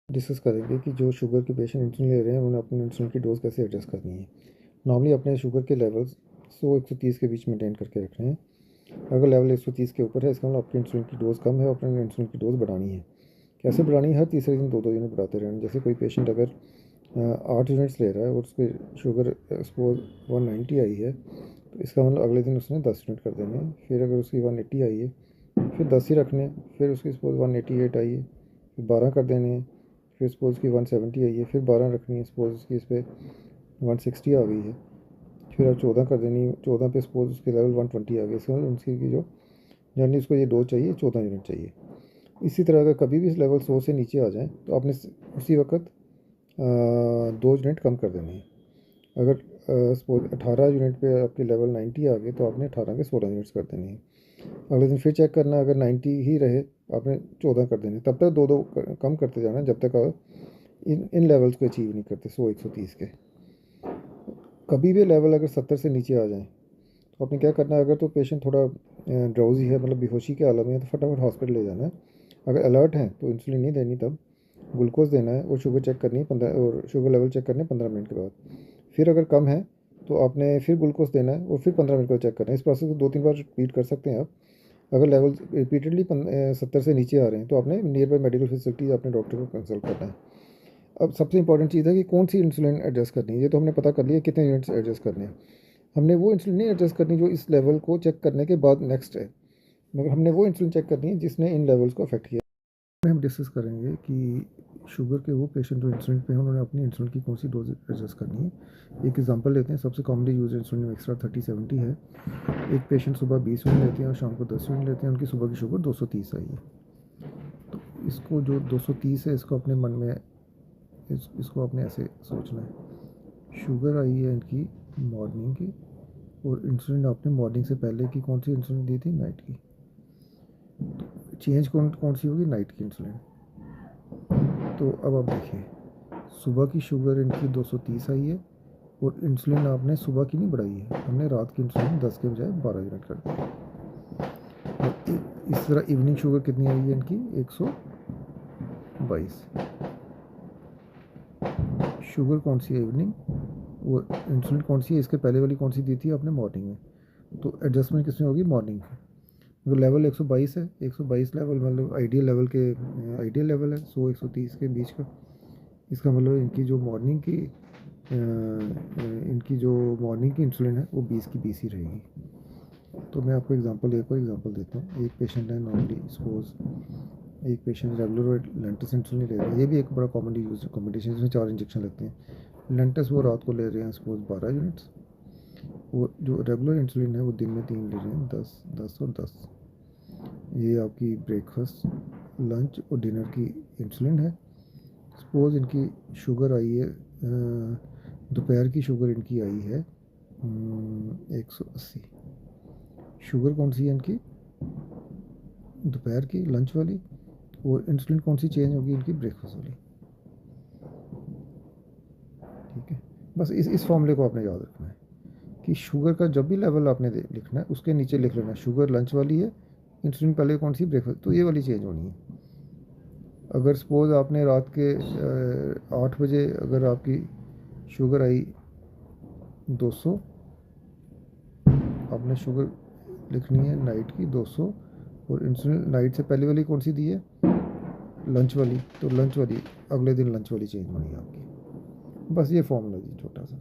Discuss करेंगे कि जो शुगर के पेशेंट इंसुलिन ले रहे हैं उन्हें अपनी इंसुलिन की डोज़ कैसे एडजस्ट करनी है। नॉर्मली अपने शुगर के लेवल्स 100-130 के बीच मेंटेन करके रख रहे हैं। अगर लेवल 130 के ऊपर है इसका मतलब आपकी इंसुलिन की डोज़ कम है और अपने इंसुलिन की डोज़ बढ़ानी है। कैसे बढ़ानी है? हर तीसरे दिन 2-2 यूनिट बढ़ाते रहना। जैसे कोई पेशेंट अगर 8 यूनिट्स ले रहा है और उसकी शुगर सपोज 190 आई है, तो इसका मतलब अगले दिन उसने 10 यूनिट कर देने हैं। फिर अगर उसकी 180 आई है, फिर 10 ही रखने हैं। फिर उसकी सपोज 188 आई है, फिर 12 कर देने हैं। फिर सपोज़ की 170 आई है, फिर 12 रखनी है। सपोज़ उसकी इस पर 160 आ गई है, फिर अब 14 कर देनी है। 14 पे सपोज़ उसके लेवल 120 आ गए। इसका मतलब उसकी की जो जनरली उसको ये डोज चाहिए 14 यूनिट चाहिए। इसी तरह अगर कभी भी इस लेवल 100 से नीचे आ जाए तो आपने उसी वक्त 2 यूनिट कम कर देने हैं। अगर सपोज 18 यूनिट पे आपके लेवल 90 आ गए तो आपने 18 के 16 यूनिट्स कर देने हैं। अगले दिन फिर चेक करना, अगर 90 ही रहे आपने 14 कर देने। तब तक दो दो कम करते जाना जब तक आप इन लेवल्स को अचीव नहीं करते 100-130 के। कभी भी लेवल अगर 70 से नीचे आ जाए तो आपने क्या करना है? अगर तो पेशेंट थोड़ा ड्राउजी है, मतलब बेहोशी के आलम में है, तो फटाफट हॉस्पिटल ले जाना है। अगर अलर्ट हैं तो इंसुलिन नहीं देनी, तब ग्लूकोज देना है और शुगर चेक करनी है 15 और शुगर लेवल चेक करने 15 मिनट के बाद। फिर अगर कम है तो आपने फिर ग्लूकोज देना है और फिर 15 मिनट का चेक करना है। इस प्रोसेस को 2-3 बार रिपीट कर सकते हैं आप। अगर लेवल रिपीटेडली 70 से नीचे आ रहे हैं तो आपने नियर बाई मेडिकल फैसिलिटीज अपने डॉक्टर को कंसल्ट करना है। अब सबसे इंपॉर्टेंट चीज़ है कि कौन सी इंसुलिन एडजस्ट करनी है। ये तो हमने पता कर लिया कितने यूनिट्स एडजस्ट करने हैं। हमने वो इंसुलिन नहीं एडजस्ट करनी जो इस लेवल को चेक करने के बाद नेक्स्ट है, मगर हमने वो इंसुलिन चेक करनी है जिसने इन लेवल्स को अफेक्ट किया। हम डिस्कस करेंगे कि शुगर के वो पेशेंट जो इंसुलिन पे हैं उन्होंने अपनी इंसुलिन की कौन सी डोज एडजस्ट करनी है। एक एग्जांपल लेते हैं। सबसे कॉमनली यूज इंसुलिन एक्स्ट्रा 30-70 है। एक पेशेंट सुबह 20 यूनिट लेते हैं और शाम को 10 यूनिट लेते हैं। उनकी सुबह की शुगर 230 आई है। तो इसको जो 230 है इसको अपने मन में इसको अपने ऐसे सोचना है, शुगर आई है इनकी मॉर्निंग की और इंसुलिन आपने मॉर्निंग से पहले की कौन सी इंसुलिन दी थी? नाइट की। तो चेंज कौन कौन सी होगी? नाइट की इंसुलिन। तो अब आप देखिए, सुबह की शुगर इनकी 230 आई है और इंसुलिन आपने सुबह की नहीं बढ़ाई है, हमने रात की इंसुलिन 10 के बजाय 12 यूनिट कर दी। और इस तरह इवनिंग शुगर कितनी आई है इनकी? 122। शुगर कौन सी है इवनिंग, वो इंसुलिन कौन सी है इसके पहले वाली कौन सी दी थी आपने? मॉर्निंग में। तो एडजस्टमेंट किसमें होगी? मॉर्निंग की। तो लेवल 122 है, 122 लेवल मतलब आइडियल लेवल के आइडियल लेवल है 100-130 के बीच का। इसका मतलब इनकी जो मॉर्निंग की इंसुलिन है वो 20 की 20 ही रहेगी। तो मैं आपको एक और एग्जांपल देता हूँ। एक पेशेंट है नॉर्मली सपोज, एक पेशेंट रेगुलर लेंटस इंसुलिन ले रहा है। ये भी एक बड़ा कॉमनली यूज कॉम्बिनेशन, इसमें 4 इंजेक्शन लगते हैं। लेंटस वो रात को ले रहे हैं सपोज 12 यूनिट्स, वो जो रेगुलर इंसुलिन है वो दिन में 3 ले रहे हैं, 10, 10 और 10। ये आपकी ब्रेकफास्ट, लंच और डिनर की इंसुलिन है। सपोज़ इनकी शुगर आई है, दोपहर की शुगर इनकी आई है 180। शुगर कौन सी है इनकी? दोपहर की, लंच वाली। और इंसुलिन कौन सी चेंज होगी इनकी? ब्रेकफास्ट वाली। ठीक है, बस इस फॉर्मूले को आपने याद रखना है कि शुगर का जब भी लेवल आपने लिखना है उसके नीचे लिख लेना शुगर लंच वाली है, इंसुलिन पहले कौन सी? ब्रेकफास्ट। तो ये वाली चेंज होनी है। अगर सपोज़ आपने रात के 8 बजे अगर आपकी शुगर आई 200, आपने शुगर लिखनी है नाइट की 200 और इंसुलिन नाइट से पहले वाली कौन सी दी है? लंच वाली। तो लंच वाली अगले दिन लंच वाली चेंज होनी है आपकी। बस ये फॉर्मूला जी छोटा सा।